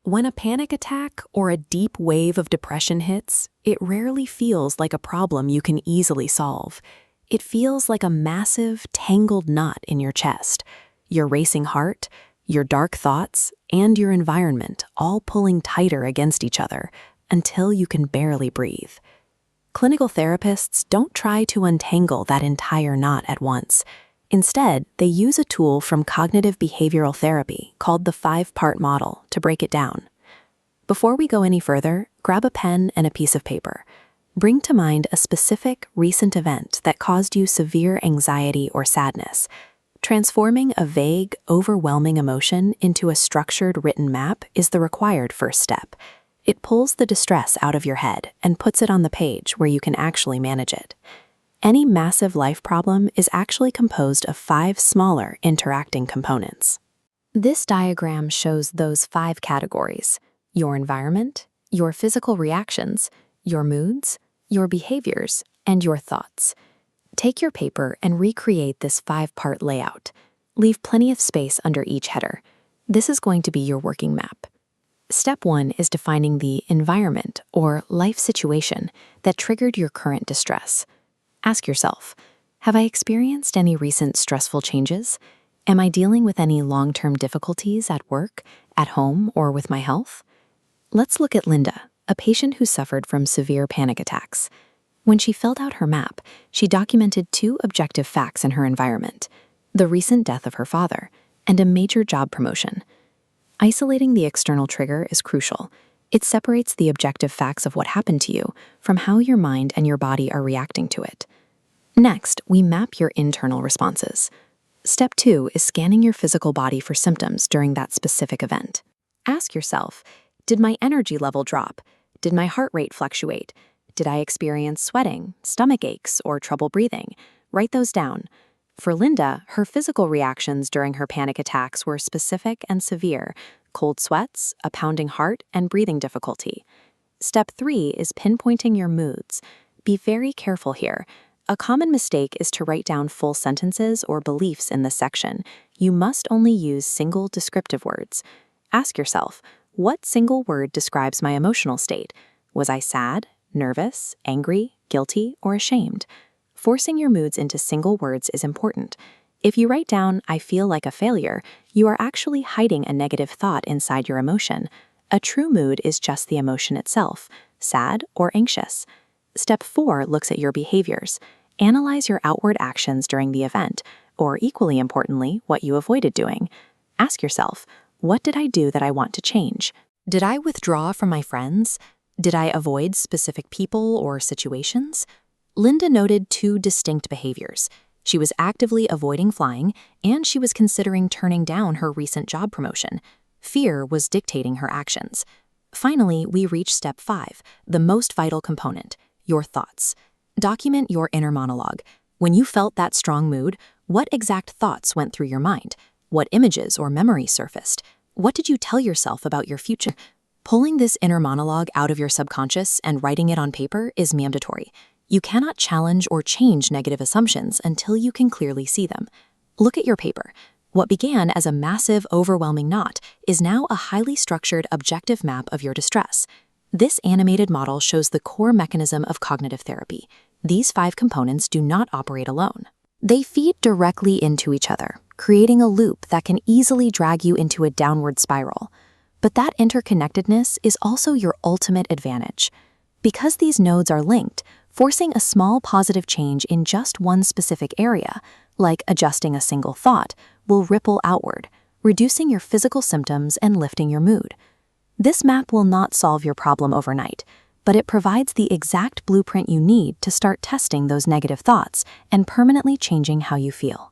When a panic attack or a deep wave of depression hits, it rarely feels like a problem you can easily solve. It feels like a massive, tangled knot in your chest. Your racing heart, your dark thoughts, and your environment all pulling tighter against each other until you can barely breathe. Clinical therapists don't try to untangle that entire knot at once. Instead, they use a tool from cognitive behavioral therapy called the 5-part model to break it down. Before we go any further, grab a pen and a piece of paper. Bring to mind a specific, recent event that caused you severe anxiety or sadness. Transforming a vague, overwhelming emotion into a structured written map is the required first step. It pulls the distress out of your head and puts it on the page where you can actually manage it. Any massive life problem is actually composed of 5 smaller interacting components. This diagram shows those 5 categories: your environment, your physical reactions, your moods, your behaviors, and your thoughts. Take your paper and recreate this 5-part layout. Leave plenty of space under each header. This is going to be your working map. Step 1 is defining the environment or life situation that triggered your current distress. Ask yourself, have I experienced any recent stressful changes? Am I dealing with any long-term difficulties at work, at home, or with my health? Let's look at Linda, a patient who suffered from severe panic attacks. When she filled out her map, she documented 2 objective facts in her environment: the recent death of her father and a major job promotion. Isolating the external trigger is crucial. It separates the objective facts of what happened to you from how your mind and your body are reacting to it. Next, we map your internal responses. Step 2 is scanning your physical body for symptoms during that specific event. Ask yourself, did my energy level drop? Did my heart rate fluctuate? Did I experience sweating, stomach aches, or trouble breathing? Write those down. For Linda, her physical reactions during her panic attacks were specific and severe: cold sweats, a pounding heart, and breathing difficulty. Step 3 is pinpointing your moods. Be very careful here. A common mistake is to write down full sentences or beliefs in this section. You must only use single descriptive words. Ask yourself, what single word describes my emotional state? Was I sad, nervous, angry, guilty, or ashamed? Forcing your moods into single words is important. If you write down, I feel like a failure, you are actually hiding a negative thought inside your emotion. A true mood is just the emotion itself, sad or anxious. Step 4 looks at your behaviors. Analyze your outward actions during the event, or equally importantly, what you avoided doing. Ask yourself, what did I do that I want to change? Did I withdraw from my friends? Did I avoid specific people or situations? Linda noted 2 distinct behaviors. She was actively avoiding flying, and she was considering turning down her recent job promotion. Fear was dictating her actions. Finally, we reach step 5, the most vital component: your thoughts. Document your inner monologue. When you felt that strong mood, what exact thoughts went through your mind? What images or memories surfaced? What did you tell yourself about your future? Pulling this inner monologue out of your subconscious and writing it on paper is mandatory. You cannot challenge or change negative assumptions until you can clearly see them. Look at your paper. What began as a massive, overwhelming knot is now a highly structured, objective map of your distress. This animated model shows the core mechanism of cognitive therapy. These 5 components do not operate alone. They feed directly into each other, creating a loop that can easily drag you into a downward spiral. But that interconnectedness is also your ultimate advantage. Because these nodes are linked, forcing a small positive change in just one specific area, like adjusting a single thought, will ripple outward, reducing your physical symptoms and lifting your mood. This map will not solve your problem overnight, but it provides the exact blueprint you need to start testing those negative thoughts and permanently changing how you feel.